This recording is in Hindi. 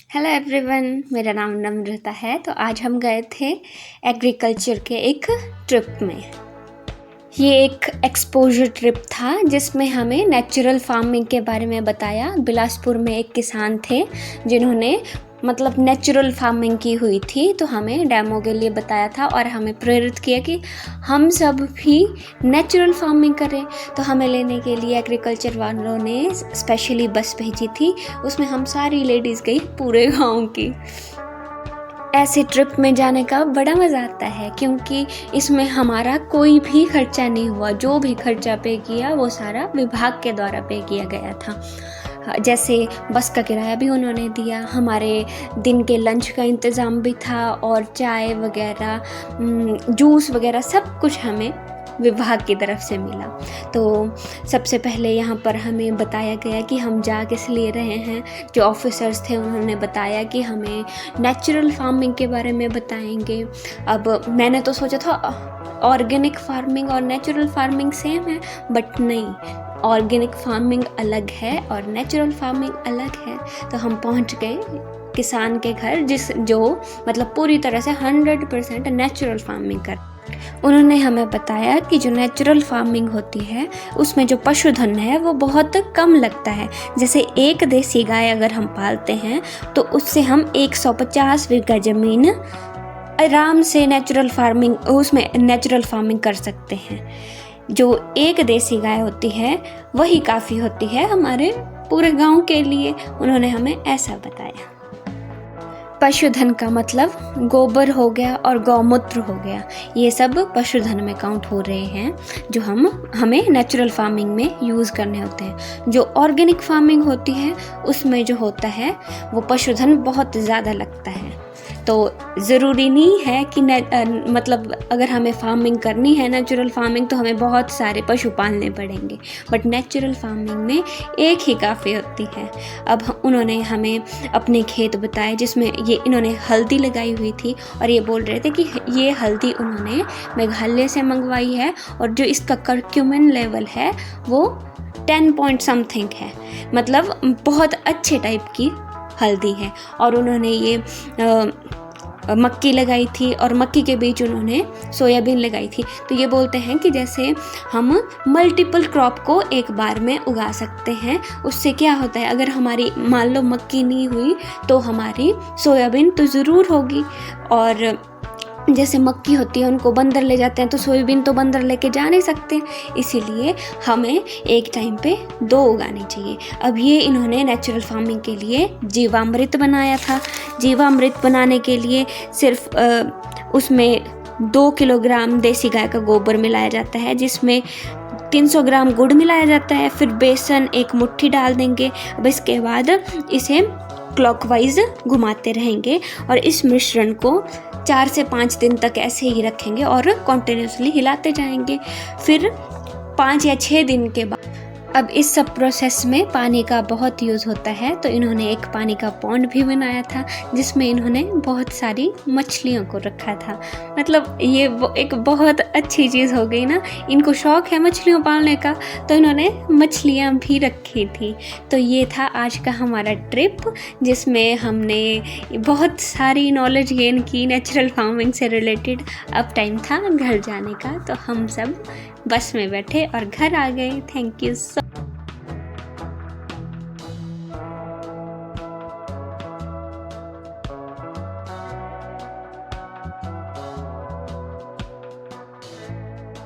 हेलो एवरीवन, मेरा नाम नम्रता है। तो आज हम गए थे एग्रीकल्चर के एक ट्रिप में। ये एक एक्सपोजर ट्रिप था जिसमें हमें नेचुरल फार्मिंग के बारे में बताया। बिलासपुर में एक किसान थे जिन्होंने नेचुरल फार्मिंग की हुई थी, तो हमें डेमो के लिए बताया था और हमें प्रेरित किया कि हम सब भी नेचुरल फार्मिंग करें। तो हमें लेने के लिए एग्रीकल्चर वालों ने स्पेशली बस भेजी थी। उसमें हम सारी लेडीज़ गई, पूरे गांव की। ऐसे ट्रिप में जाने का बड़ा मज़ा आता है क्योंकि इसमें हमारा कोई भी खर्चा नहीं हुआ। जो भी खर्चा पे किया वो सारा विभाग के द्वारा पे किया गया था। जैसे बस का किराया भी उन्होंने दिया, हमारे दिन के लंच का इंतज़ाम भी था और चाय वगैरह, जूस वगैरह सब कुछ हमें विभाग की तरफ से मिला। तो सबसे पहले यहाँ पर हमें बताया गया कि हम जा किस लिए रहे हैं। जो ऑफिसर्स थे उन्होंने बताया कि हमें नेचुरल फार्मिंग के बारे में बताएंगे। अब मैंने तो सोचा था ऑर्गेनिक फार्मिंग और नेचुरल फार्मिंग सेम है, बट नहीं, ऑर्गेनिक फार्मिंग अलग है और नेचुरल फार्मिंग अलग है। तो हम पहुँच गए किसान के घर जो पूरी तरह से 100% नेचुरल फार्मिंग कर। उन्होंने हमें बताया कि जो नेचुरल फार्मिंग होती है उसमें जो पशुधन है वो बहुत कम लगता है। जैसे एक देसी गाय अगर हम पालते हैं तो उससे हम 150 बीघा ज़मीन आराम से नेचुरल फार्मिंग कर सकते हैं। जो एक देसी गाय होती है वही काफ़ी होती है हमारे पूरे गांव के लिए। उन्होंने हमें ऐसा बताया। पशुधन का मतलब गोबर हो गया और गौमूत्र हो गया, ये सब पशुधन में काउंट हो रहे हैं जो हमें नेचुरल फार्मिंग में यूज़ करने होते हैं। जो ऑर्गेनिक फार्मिंग होती है उसमें जो होता है वो पशुधन बहुत ज़्यादा लगता है। तो ज़रूरी नहीं है कि अगर हमें फार्मिंग करनी है नेचुरल फार्मिंग तो हमें बहुत सारे पशु पालने पड़ेंगे, बट नेचुरल फार्मिंग में एक ही काफ़ी होती है। अब उन्होंने हमें अपने खेत बताए जिसमें इन्होंने हल्दी लगाई हुई थी और ये बोल रहे थे कि ये हल्दी उन्होंने मेघालय से मंगवाई है और जो इसका कर्क्यूमिन लेवल है वो 10 पॉइंट समथिंग है, बहुत अच्छे टाइप की हल्दी है। और उन्होंने ये मक्की लगाई थी और मक्की के बीच उन्होंने सोयाबीन लगाई थी। तो ये बोलते हैं कि जैसे हम मल्टीपल क्रॉप को एक बार में उगा सकते हैं। उससे क्या होता है, अगर हमारी मान लो मक्की नहीं हुई तो हमारी सोयाबीन तो ज़रूर होगी। और जैसे मक्की होती है उनको बंदर ले जाते हैं तो सोयाबीन तो बंदर लेके जा नहीं सकते, इसीलिए हमें एक टाइम पे 2 उगानी चाहिए। अब ये इन्होंने नेचुरल फार्मिंग के लिए जीवामृत बनाया था। जीवामृत बनाने के लिए सिर्फ उसमें 2 किलोग्राम देसी गाय का गोबर मिलाया जाता है, जिसमें 300 ग्राम गुड़ मिलाया जाता है, फिर बेसन 1 मुट्ठी डाल देंगे। अब इसके बाद इसे क्लॉकवाइज घुमाते रहेंगे और इस मिश्रण को 4 से 5 दिन तक ऐसे ही रखेंगे और कॉन्टिन्यूसली हिलाते जाएंगे। फिर 5 या 6 दिन के बाद अब इस सब प्रोसेस में पानी का बहुत यूज़ होता है, तो इन्होंने एक पानी का पॉन्ड भी बनाया था जिसमें इन्होंने बहुत सारी मछलियों को रखा था। ये एक बहुत अच्छी चीज़ हो गई ना। इनको शौक़ है मछलियों पालने का, तो इन्होंने मछलियाँ भी रखी थी। तो ये था आज का हमारा ट्रिप जिसमें हमने बहुत सारी नॉलेज गेन की नेचुरल फार्मिंग से रिलेटेड। अब टाइम था घर जाने का, तो हम सब बस में बैठे और घर आ गए। Thank you so